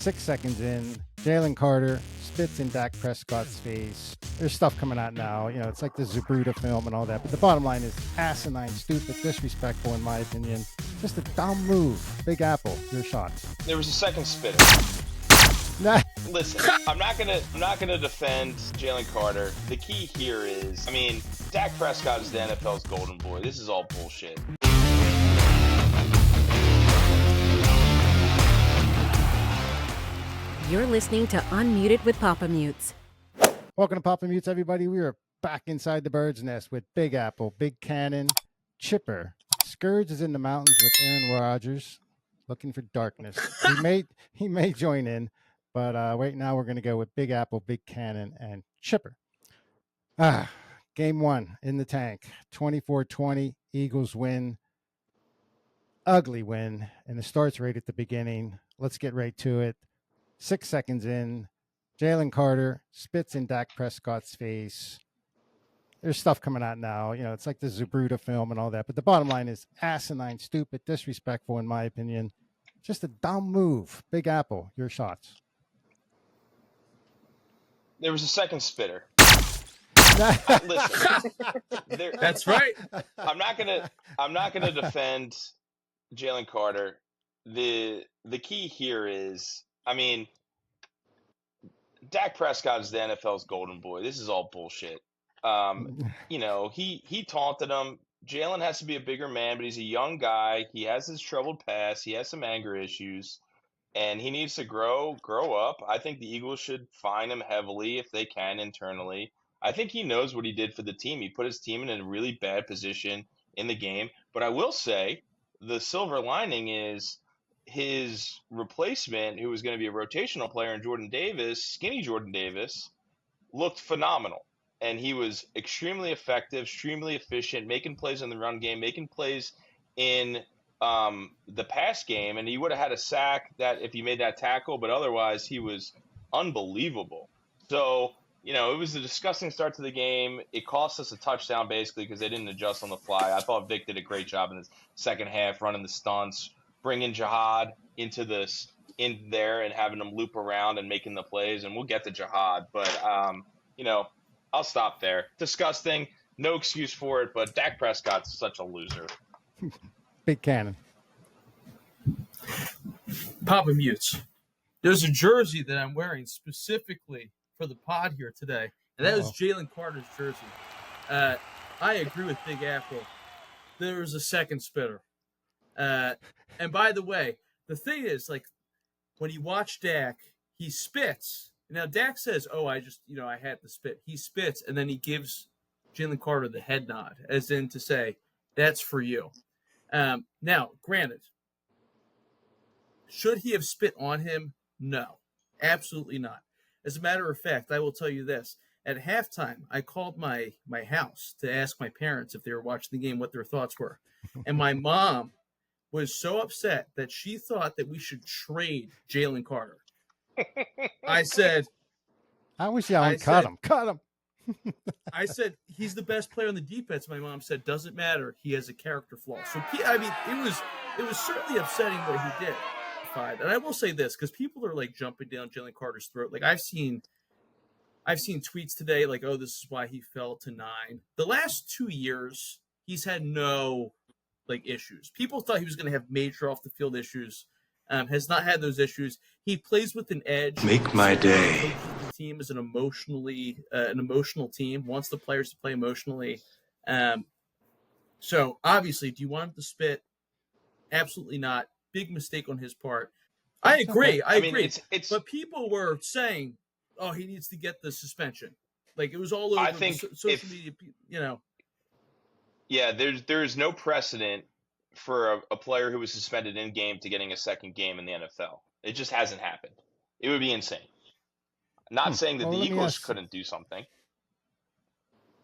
6 seconds in, Jalen Carter spits in Dak Prescott's face. There's stuff coming out now. It's like the Zabruta film and all that. But the bottom line is asinine, stupid, disrespectful, in my opinion. Just a dumb move. Big Apple, your shots. There was a second spitter. Nah. Listen, I'm not gonna defend Jalen Carter. The key here is, Dak Prescott is the NFL's golden boy. This is all bullshit. You're listening to Unmuted with Papa Mutes. Welcome to Papa Mutes, everybody. We are back inside the bird's nest with Big Apple, Big Cannon, Chipper. Scourge is in the mountains with Aaron Rodgers, looking for darkness. He may join in, but right now we're going to go with Big Apple, Big Cannon, and Chipper. Game one in the tank, 24-20, Eagles win. Ugly win, and it starts right at the beginning. Let's get right to it. 6 seconds in, Jalen Carter spits in Dak Prescott's face. There's stuff coming out now. It's like the Zabruta film and all that. But the bottom line is asinine, stupid, disrespectful, in my opinion. Just a dumb move. Big Apple, your shots. There was a second spitter. Listen, that's right. I'm not gonna defend Jalen Carter. The key here is, Dak Prescott is the NFL's golden boy. This is all bullshit. He taunted him. Jalen has to be a bigger man, but he's a young guy. He has his troubled past. He has some anger issues, and he needs to grow up. I think the Eagles should fine him heavily if they can internally. I think he knows what he did for the team. He put his team in a really bad position in the game. But I will say the silver lining is his replacement, who was going to be a rotational player in Jordan Davis, skinny Jordan Davis, looked phenomenal. And he was extremely effective, extremely efficient, making plays in the run game, making plays in the pass game. And he would have had a sack that if he made that tackle, but otherwise he was unbelievable. So, it was a disgusting start to the game. It cost us a touchdown basically because they didn't adjust on the fly. I thought Vic did a great job in the second half, running the stunts, bringing Jihad in there and having him loop around and making the plays. And we'll get to Jihad, but I'll stop there. Disgusting. No excuse for it, but Dak Prescott's such a loser. Big Cannon. Papa Mutes. There's a jersey that I'm wearing specifically for the pod here today, and that is Jalen Carter's jersey. I agree with Big Apple. There was a second spitter. And by the way, the thing is, when you watch Dak, he spits. Now, Dak says, I had the spit. He spits, and then he gives Jalen Carter the head nod, as in to say, that's for you. Now, granted, should he have spit on him? No, absolutely not. As a matter of fact, I will tell you this. At halftime, I called my house to ask my parents if they were watching the game what their thoughts were. And my mom was so upset that she thought that we should trade Jalen Carter. I said, I wish y'all cut him. I said, he's the best player on the defense. My mom said, doesn't matter. He has a character flaw. So, it was certainly upsetting what he did. And I will say this, because people are jumping down Jalen Carter's throat. I've seen tweets today this is why he fell to 9. The last 2 years, he's had no issues. People thought he was going to have major off the field issues. Has not had those issues. He plays with an edge. Make my day. The team is an emotional team. Wants the players to play emotionally. So obviously, do you want him to spit? Absolutely not. Big mistake on his part. I agree. But people were saying, he needs to get the suspension. It was all over social media. Yeah, there's no precedent for a player who was suspended in game to getting a second game in the NFL. It just hasn't happened. It would be insane. Not saying that the Eagles couldn't do something.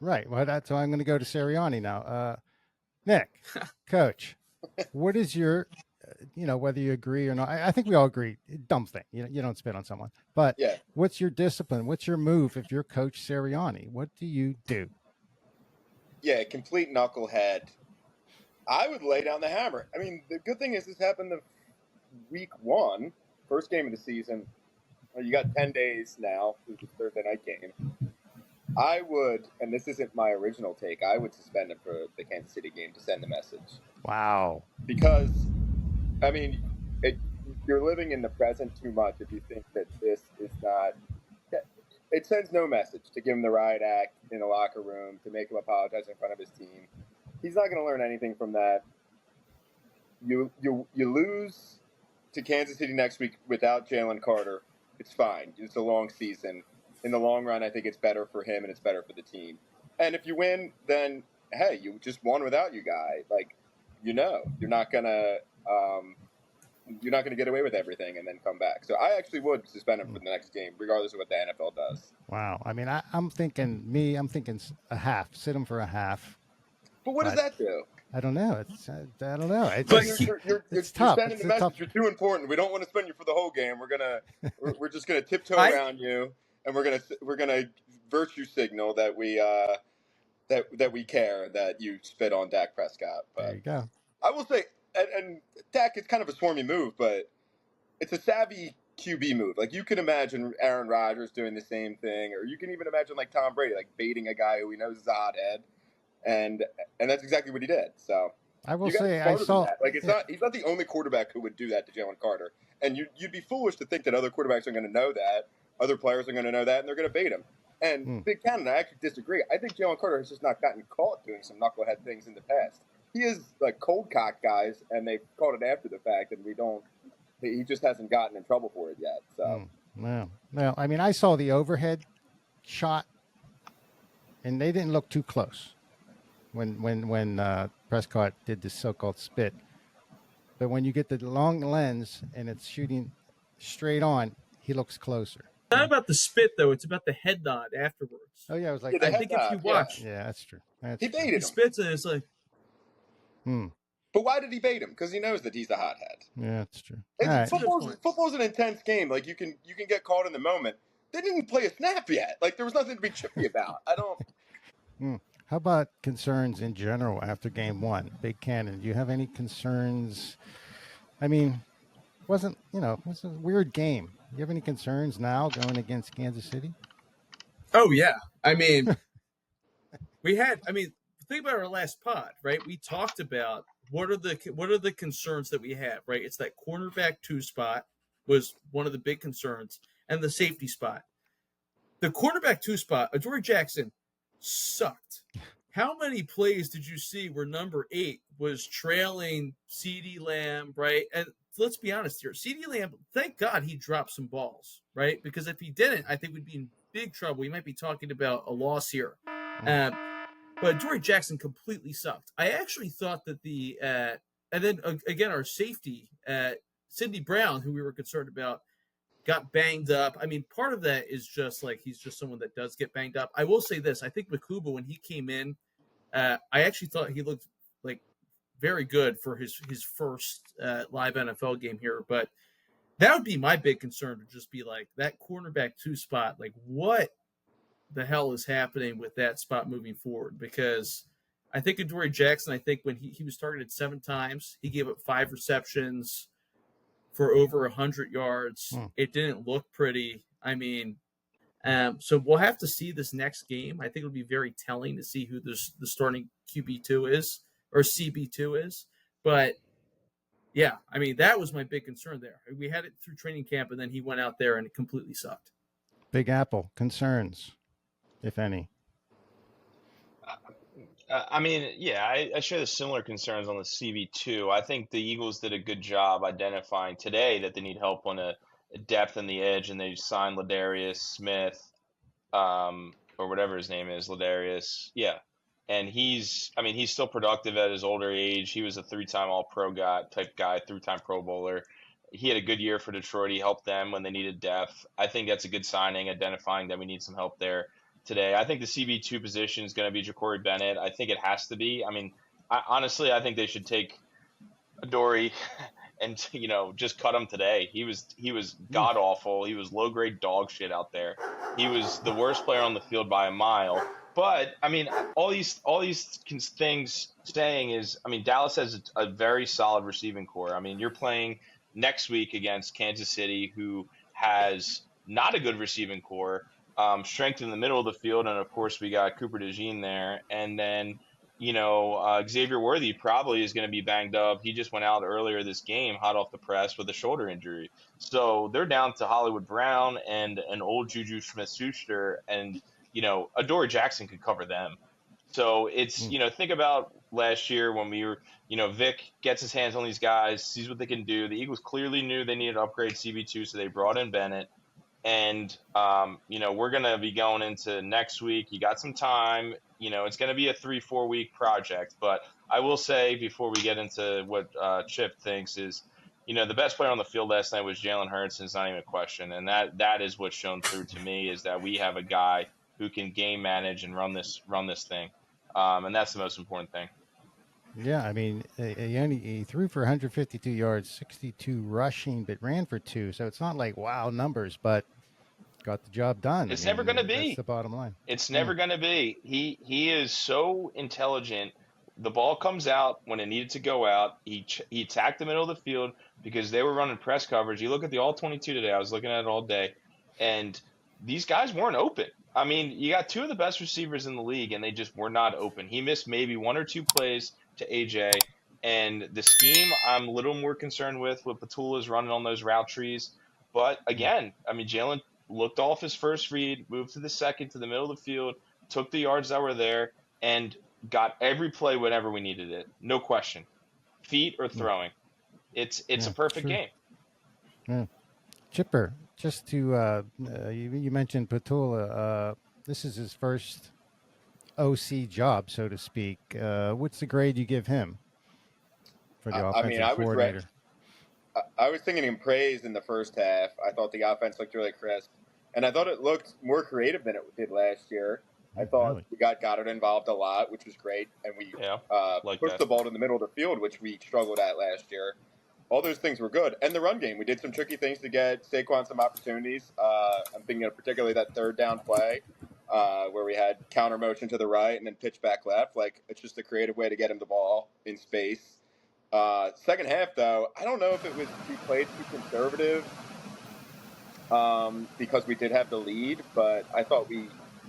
Right. Well, that's why I'm going to go to Sirianni now. Nick, Coach, what is your, whether you agree or not? I think we all agree. Dumb thing. You don't spit on someone. But What's your discipline? What's your move if you're Coach Sirianni? What do you do? Yeah, complete knucklehead. I would lay down the hammer. The good thing is this happened week 1. first game of the season. You got 10 days now through the Thursday night game. I would, and this isn't my original take, I would suspend him for the Kansas City game to send a message. Wow. Because, I mean, you're living in the present too much if you think that this is not. It sends no message to give him the riot act in the locker room, to make him apologize in front of his team. He's not going to learn anything from that. You lose to Kansas City next week without Jalen Carter. It's fine. It's a long season. In the long run, I think it's better for him and it's better for the team. And if you win, then hey, you just won without you guy. Like, you're not gonna get away with everything and then come back. So I actually would suspend him for the next game, regardless of what the NFL does. Wow. I mean, I'm thinking a half. Sit him for a half. But what does that do? I don't know. I don't know. You're tough. sending the message. You're too important. We don't want to spend you for the whole game. We're just gonna tiptoe around you, and we're gonna virtue signal that we that we care that you spit on Dak Prescott. But there you go. I will say, and Dak is kind of a swarmy move, but it's a savvy QB move. Like, you can imagine Aaron Rodgers doing the same thing, or you can even imagine like Tom Brady, like baiting a guy who he knows is a hothead. And that's exactly what he did. So I will say I saw that. Like, he's not the only quarterback who would do that to Jalen Carter. And you'd be foolish to think that other quarterbacks are going to know that, other players are going to know that, and they're going to bait him. And Big Cannon, I actually disagree. I think Jalen Carter has just not gotten caught doing some knucklehead things in the past. He is like cold cock guys, and they've caught it after the fact, and he just hasn't gotten in trouble for it yet. So well, I mean, I saw the overhead shot, and they didn't look too close when Prescott did this so-called spit. But when you get the long lens and it's shooting straight on, he looks closer. It's not about the spit, though. It's about the head nod afterwards. Oh, yeah. I was like, I think if you watch. Yeah, that's true. He baited him. He spits and it's like. But why did he bait him? Because he knows that he's a hothead. Yeah, that's true. Football's an intense game. Like, you can get caught in the moment. They didn't play a snap yet. Like, there was nothing to be chippy about. I don't. How about concerns in general after game one? Big Cannon, do you have any concerns? I mean, it was a weird game. Do you have any concerns now going against Kansas City? Oh, yeah. I mean, think about our last pod, right? We talked about what are the concerns that we have, right? It's that cornerback 2 spot was one of the big concerns, and the safety spot. The cornerback 2 spot, Adoree Jackson, sucked. How many plays did you see where number 8 was trailing CeeDee Lamb, right? And let's be honest here. CeeDee Lamb, thank God he dropped some balls, right? Because if he didn't, I think we'd be in big trouble. We might be talking about a loss here. But Adoree Jackson completely sucked. I actually thought that and then again, our safety, Sidney Brown, who we were concerned about, got banged up. I mean, part of that is just like he's just someone that does get banged up. I will say this. I think Makuba, when he came in, I actually thought he looked like very good for his first live NFL game here. But that would be my big concern, to just be like that cornerback 2 spot. Like, what the hell is happening with that spot moving forward? Because I think Adoree Jackson, I think when he was targeted 7 times, he gave up 5 receptions for over 100 yards. It didn't look pretty. I mean, so we'll have to see this next game. I think it'll be very telling to see who the starting QB2 is, or CB2 is. But yeah, I mean, that was my big concern there. We had it through training camp, and then he went out there and it completely sucked. Big Apple, concerns, if any? I mean, yeah, I share the similar concerns on the CB2. I think the Eagles did a good job identifying today that they need help on a depth in the edge, and they signed Ladarius Smith, or whatever his name is, Ladarius. Yeah. And he's still productive at his older age. He was a 3-time All-Pro type guy, 3-time Pro Bowler. He had a good year for Detroit. He helped them when they needed depth. I think that's a good signing, identifying that we need some help there today. I think the CB2 position is going to be Ja'Cory Bennett. I think it has to be. I mean, honestly, I think they should take Adoree and, just cut him today. He was god awful. He was low grade dog shit out there. He was the worst player on the field by a mile. But I mean, all these things saying is, I mean, Dallas has a very solid receiving core. I mean, you're playing next week against Kansas City, who has not a good receiving core, strength in the middle of the field, and of course we got Cooper DeJean there, and then Xavier Worthy probably is going to be banged up. He just went out earlier this game, hot off the press, with a shoulder injury. So they're down to Hollywood Brown and an old Juju Smith-Schuster, and Adoree Jackson could cover them. So it's think about last year when we were Vic gets his hands on these guys, sees what they can do. The Eagles clearly knew they needed to upgrade CB2, so they brought in Bennett. And, we're going to be going into next week. You got some time. It's going to be a 3-4 week project. But I will say before we get into what Chip thinks is, the best player on the field last night was Jalen Hurts, and it's not even a question. And that is what's shown through to me is that we have a guy who can game manage and run this thing. And that's the most important thing. Yeah, I mean, he threw for 152 yards, 62 rushing, but ran for 2. So it's not like wow numbers, but got the job done. It's never going to be. That's the bottom line. It's never going to be. He is so intelligent. The ball comes out when it needed to go out. He attacked the middle of the field because they were running press coverage. You look at the All-22 today. I was looking at it all day, and these guys weren't open. I mean, you got 2 of the best receivers in the league, and they just were not open. He missed maybe 1 or 2 plays to AJ, and the scheme I'm a little more concerned with what Petula's running on those route trees. But again, I mean, Jalen looked off his first read, moved to the second, to the middle of the field, took the yards that were there, and got every play whenever we needed it. No question. Feet or throwing. It's a perfect game. Yeah. Chipper, just to you mentioned Petula. This is his first OC job, so to speak. What's the grade you give him for the offensive coordinator? I was thinking in praise in the first half. I thought the offense looked really crisp, and I thought it looked more creative than it did last year. I thought we got Goddard involved a lot, which was great, and we pushed the ball to the middle of the field, which we struggled at last year. All those things were good. And the run game, we did some tricky things to get Saquon some opportunities. I'm thinking of particularly that third down play where we had counter motion to the right and then pitch back left. Like, it's just a creative way to get him the ball in space. Second half, though, I don't know if it was we played too conservative because we did have the lead, but I thought we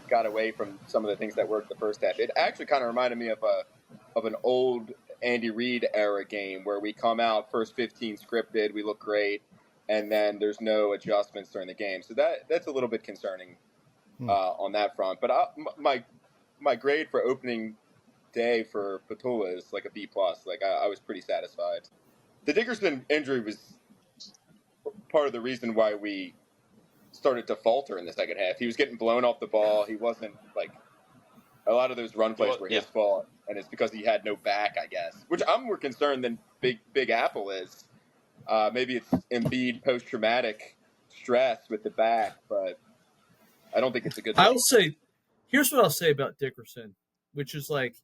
got away from some of the things that worked the first half. It actually kind of reminded me of an old Andy Reid era game where we come out first 15 scripted, we look great, and then there's no adjustments during the game. So that's a little bit concerning on that front. But my grade for opening day for Petula is like a B+. Like I was pretty satisfied. The Dickerson injury was part of the reason why we started to falter in the second half. He was getting blown off the ball. He wasn't like a lot of those run plays were his fault, and it's because he had no back, I guess. Which I'm more concerned than Big Apple is. Maybe it's Embiid post-traumatic stress with the back, but I don't think it's a good thing. Here's what I'll say about Dickerson, which is like,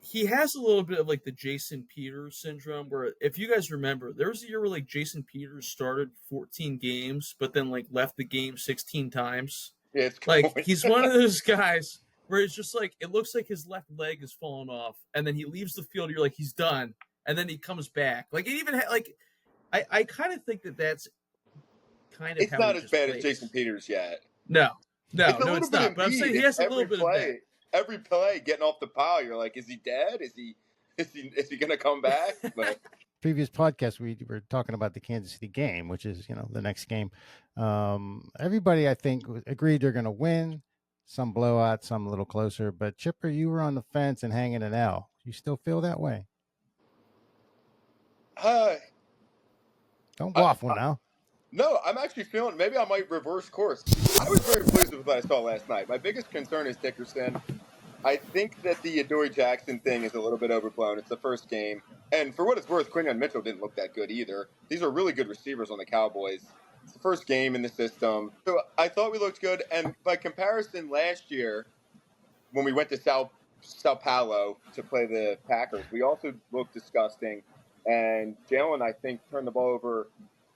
he has a little bit of like the Jason Peters syndrome, where if you guys remember, there was a year where like Jason Peters started 14 games, but then like left the game 16 times. Yeah, it's like he's one of those guys where it's just like, it looks like his left leg is falling off, and then he leaves the field. You're like, he's done, and then he comes back. Like it even I kind of think that's kind of. It's not as bad as Jason Peters yet. No, it's not. But I'm saying he has a little bit of that. Every play getting off the pile, you're like, is he dead? Is he going to come back? But previous podcast, we were talking about the Kansas City game, which is, the next game. Everybody, I think, agreed they're going to win. Some blowout, some a little closer. But Chipper, you were on the fence and hanging an L. You still feel that way? Don't waffle now. No, I'm actually feeling maybe I might reverse course. I was very pleased with what I saw last night. My biggest concern is Dickerson. I think that the Adoree Jackson thing is a little bit overblown. It's the first game. And for what it's worth, Quinyon Mitchell didn't look that good either. These are really good receivers on the Cowboys. It's the first game in the system. So I thought we looked good. And by comparison, last year, when we went to Sao Paulo to play the Packers, we also looked disgusting. And Jalen, I think, turned the ball over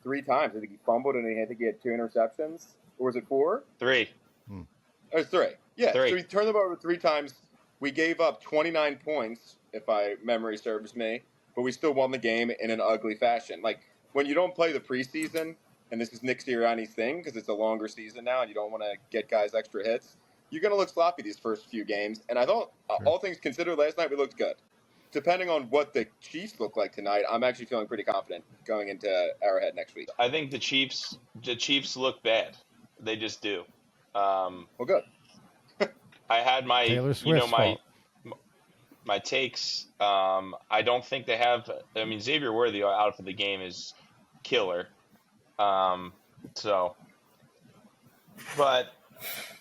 3 times. I think he fumbled, and I think he had 2 interceptions. Or was it 4? 3. It was 3. Yeah, 3. So he turned the ball over 3 times. We gave up 29 points, if my memory serves me. but we still won the game in an ugly fashion. Like, when you don't play the preseason, and this is Nick Sirianni's thing because it's a longer season now and you don't want to get guys extra hits, you're going to look sloppy these first few games. And I thought, all things considered, last night we looked good. Depending on what the Chiefs look like tonight, I'm actually feeling pretty confident going into Arrowhead next week. I think the Chiefs look bad. They just do. Well, good. I had my, Taylor Swift's fault. my takes. I don't think they have. I mean, Xavier Worthy out for the game is killer. But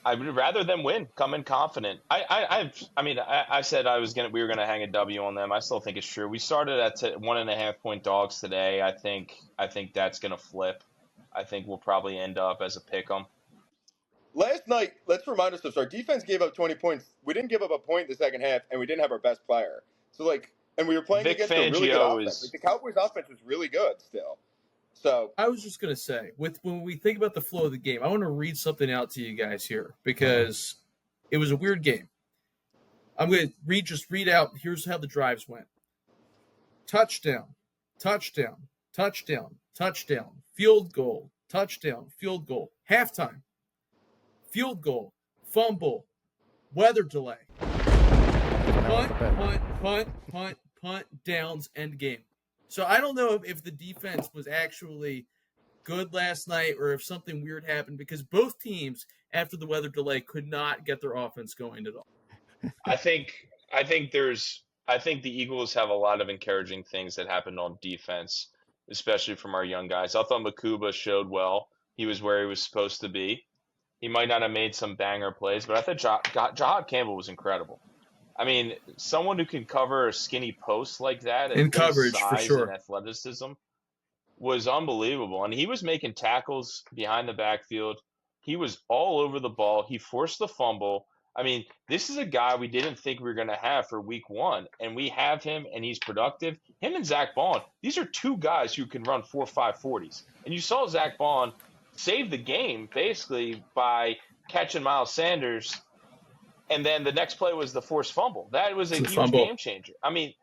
I would rather them win, come in confident. I said we were gonna hang a W on them. I still think it's true. We started at 1.5 point dogs today. I think that's gonna flip. I think we'll probably end up as a pick 'em. Last night, let's remind ourselves, our defense gave up 20 points. We didn't give up a point in the second half, and we didn't have our best player. So, and we were playing Vic against a really good Fangio offense. The Cowboys' offense was really good still. So I was just gonna say, when we think about the flow of the game, I want to read something out to you guys here because it was a weird game. I'm gonna read out. Here's how the drives went: touchdown, touchdown, touchdown, touchdown, field goal, touchdown, field goal, halftime, field goal, fumble, weather delay, punt, downs, end game. So I don't know if the defense was actually good last night or if something weird happened because both teams, after the weather delay, could not get their offense going at all. I think the Eagles have a lot of encouraging things that happened on defense, especially from our young guys. I thought Makuba showed well. He was where he was supposed to be. He might not have made some banger plays, but I thought Jahad Campbell was incredible. I mean, someone who can cover a skinny post like that in coverage size for sure and athleticism was unbelievable. And he was making tackles behind the backfield. He was all over the ball. He forced the fumble. I mean, this is a guy we didn't think we were going to have for week 1, and we have him, and he's productive. Him and Zach Bond, these are two guys who can run 4.5 40s. And you saw Zach Bond save the game basically by catching Miles Sanders. And then the next play was the forced fumble. That was a huge game changer. I mean,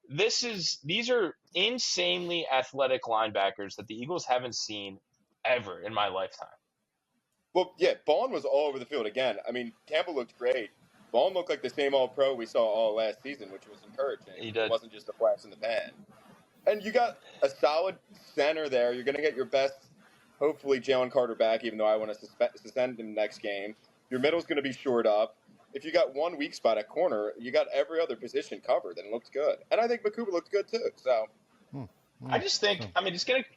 these are insanely athletic linebackers that the Eagles haven't seen ever in my lifetime. Well, yeah, Bond was all over the field again. I mean, Campbell looked great. Bond looked like the same All-Pro we saw all last season, which was encouraging. He did. It wasn't just a flash in the pan. And you got a solid center there. You're going to get your best, hopefully, Jalen Carter back, even though I want to suspend him next game. Your middle's going to be shored up. If you got one weak spot at corner, you got every other position covered, and it looks good. And I think Makuba looked good too. So, I just think,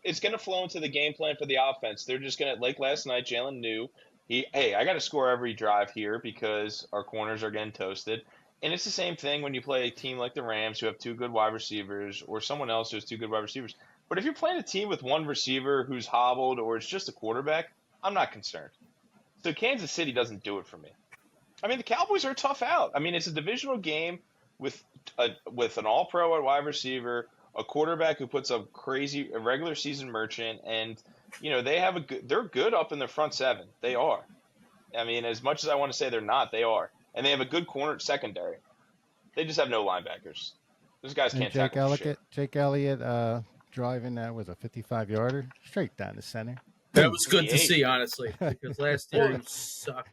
it's gonna flow into the game plan for the offense. They're just gonna, like last night, Jalen knew I got to score every drive here because our corners are getting toasted. And it's the same thing when you play a team like the Rams who have 2 good wide receivers, or someone else who has 2 good wide receivers. But if you're playing a team with 1 receiver who's hobbled, or it's just a quarterback, I'm not concerned. So Kansas City doesn't do it for me. I mean, the Cowboys are tough out. I mean, it's a divisional game with an all-pro at wide receiver, a quarterback who puts up a regular season merchant, and they're good up in their front 7. They are. I mean, as much as I want to say they're not, they are, and they have a good corner secondary. They just have no linebackers. Those guys can't tackle shit. Jake Elliott driving that was a 55-yarder straight down the center. That was good to see, honestly, because last year he sucked.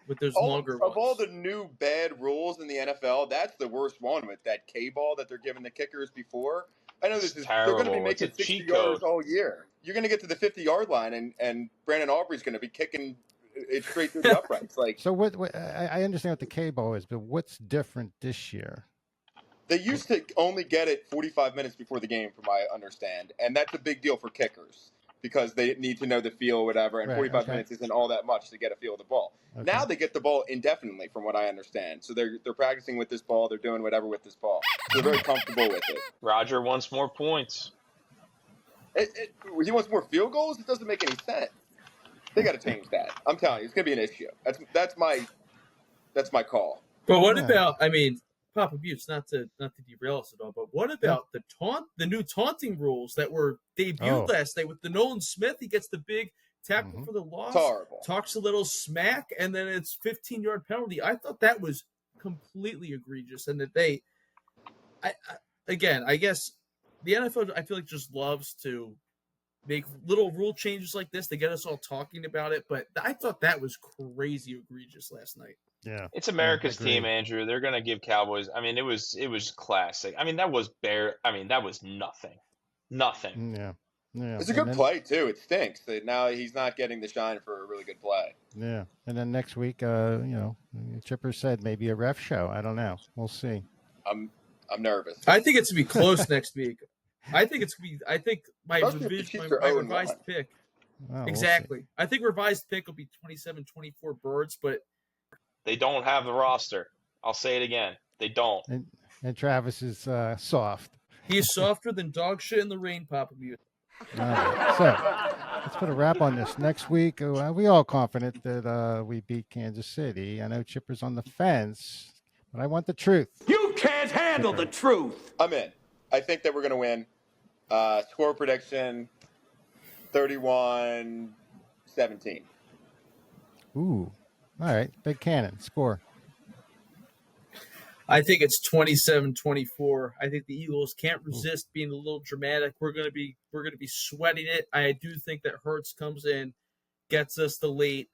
With those longer ones. Of all the new bad rules in the NFL, that's the worst one with that K-ball that they're giving the kickers before. I know they're going to be making 60 yards all year. You're going to get to the 50-yard line, and Brandon Aubrey's going to be kicking it straight through the uprights. So what? I understand what the K-ball is, but what's different this year? They used to only get it 45 minutes before the game, from what I understand, and that's a big deal for kickers, because they need to know the feel or whatever, and 45 minutes isn't all that much to get a feel of the ball. Okay. Now they get the ball indefinitely, from what I understand. So they're practicing with this ball. They're doing whatever with this ball. So they're very comfortable with it. Roger wants more points. He wants more field goals? It doesn't make any sense. They got to change that. I'm telling you, it's going to be an issue. That's my call. But what about, I mean, Papa Butts, not to derail us at all, but what about the new taunting rules that were debuted last night with the Nolan Smith? He gets the big tackle for the loss. It's horrible. Talks a little smack, and then it's 15-yard penalty. I thought that was completely egregious, and that again, I guess the NFL, I feel like, just loves to make little rule changes like this to get us all talking about it. But I thought that was crazy egregious last night. Yeah. It's America's agreed. team, Andrew. They're gonna give Cowboys. I mean, it was classic. I mean, that was that was nothing. Nothing. Yeah. Yeah. It's a good play too. It stinks that now he's not getting the shine for a really good play. Yeah. And then next week, Chipper said maybe a ref show. I don't know. We'll see. I'm nervous. I think it's gonna be close next week. I think my Especially if the Chiefs are my 0-1. revised pick. Well, Exactly. I think revised pick will be 27-24 Birds, but They don't have the roster. I'll say it again. They don't. And Travis is soft. he's softer than dog shit in the rain, Papa Mute. All right. So let's put a wrap on this. Next week, we all confident that we beat Kansas City. I know Chipper's on the fence, but I want the truth. You can't handle the truth. I'm in. I think that we're going to win. Score prediction 31-17. Ooh. All right. Big Cannon. Score. I think it's 27-24. I think the Eagles can't resist being a little dramatic. We're gonna be sweating it. I do think that Hurts comes in, gets us the late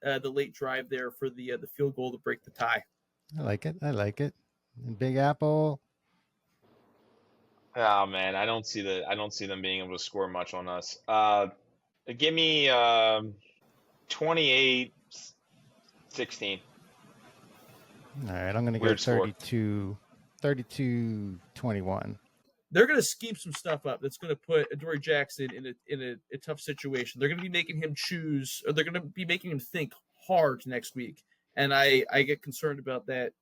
drive there for the field goal to break the tie. I like it. And Big Apple. Oh man, I don't see them being able to score much on us. Give me 28-16. All right. I'm going to go Weird score. 32-21. They're going to scheme some stuff up that's going to put Adoree Jackson in a tough situation. They're going to be making him choose, or they're going to be making him think hard next week. And I get concerned about that,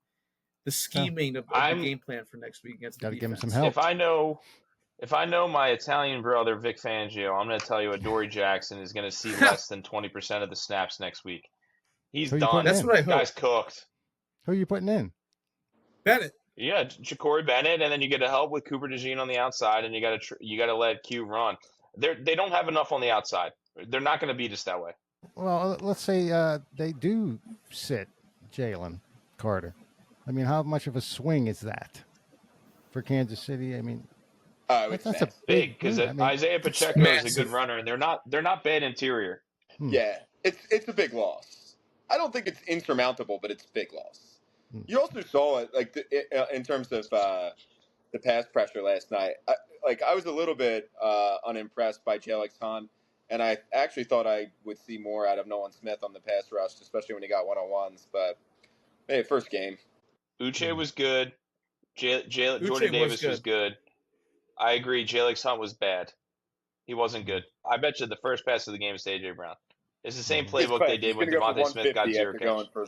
the scheming of the game plan for next week against the Got to give him defense. some help. If I know my Italian brother Vic Fangio, I'm going to tell you Adoree Jackson is going to see less than 20% of the snaps next week. He's Who you done. putting That's in? what I hope. Guy's cooked. Who are you putting in? Bennett. Yeah, Ja'Cory Bennett, and then you get to help with Cooper DeJean on the outside, and you got to let Q run. They don't have enough on the outside. They're not going to beat us that way. Well, let's say they do sit Jalen Carter. I mean, how much of a swing is that for Kansas City? I mean, that's a Big because move. I mean, Isaiah Pacheco is a good runner, and they're not bad interior. Yeah, it's a big loss. I don't think it's insurmountable, but it's a big loss. You also saw it in terms of the pass pressure last night. I was a little bit unimpressed by Jalen Carter, and I actually thought I would see more out of Nolan Smith on the pass rush, especially when he got one-on-ones. But hey, first game. Uche was good. Jordan Davis was good. I agree. Jalen Hunt was bad. He wasn't good. I bet you the first pass of the game is to A.J. Brown. It's the same playbook they did when Devontae Smith got zero catch. Going for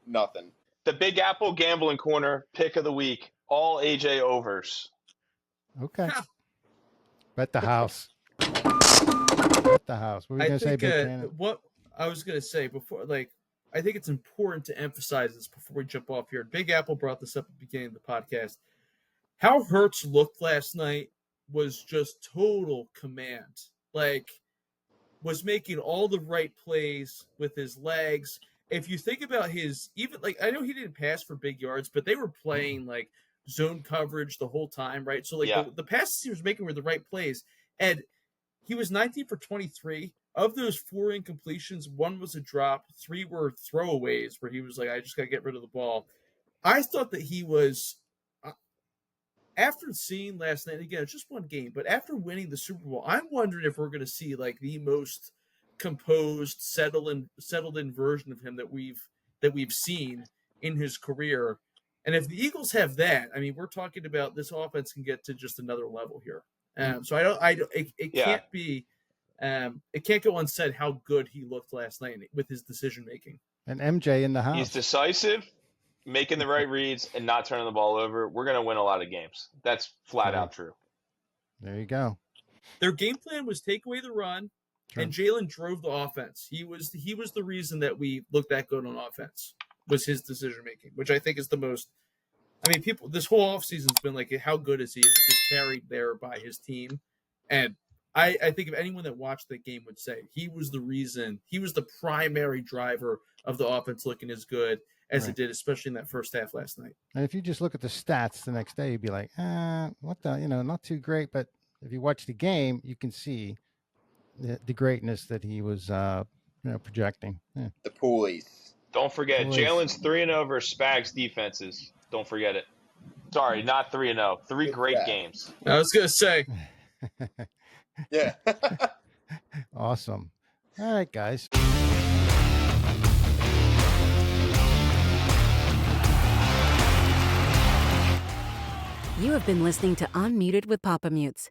nothing. The Big Apple Gambling Corner pick of the week. All A.J. overs. Okay. Bet the house. Bet the house. What were you going to say, Big Cannon? What I was going to say before, I think it's important to emphasize this before we jump off here. Big Apple brought this up at the beginning of the podcast. How Hurts looked last night was just total command. Was making all the right plays with his legs. If you think about I know he didn't pass for big yards, but they were playing zone coverage the whole time, right? So the passes he was making were the right plays. And he was 19 for 23. Of those 4 incompletions, 1 was a drop, 3 were throwaways where he was like, I just got to get rid of the ball. I thought that he was, after seeing last night, again, it's just one game, but after winning the Super Bowl, I'm wondering if we're going to see the most composed, settled in version of him that we've seen in his career. And if the Eagles have that, I mean, we're talking about this offense can get to just another level here. So it can't be, it can't go unsaid how good he looked last night with his decision making. And MJ in the house. He's decisive, making the right reads, and not turning the ball over. We're going to win a lot of games. That's flat out true. There you go. Their game plan was take away the run, and Jalen drove the offense. He was the reason that we looked that good on offense, was his decision making, which I think is the most. I mean, people this whole offseason's been how good is he? Is he just carried there by his team? And I think if anyone that watched that game would say he was the reason, he was the primary driver of the offense looking as good. as Right. it did, especially in that first half last night. And if you just look at the stats the next day, you'd be like, what the, not too great. But if you watch the game, you can see the greatness that he was, projecting. Yeah. The Poolies. Don't forget, Boys. Jalen's 3-0 versus Spags defenses. Don't forget it. Sorry, not 3-0. 3 great Yeah. games. I was gonna say, Yeah. Awesome. All right, guys. You have been listening to Unmuted with Papa Mutes,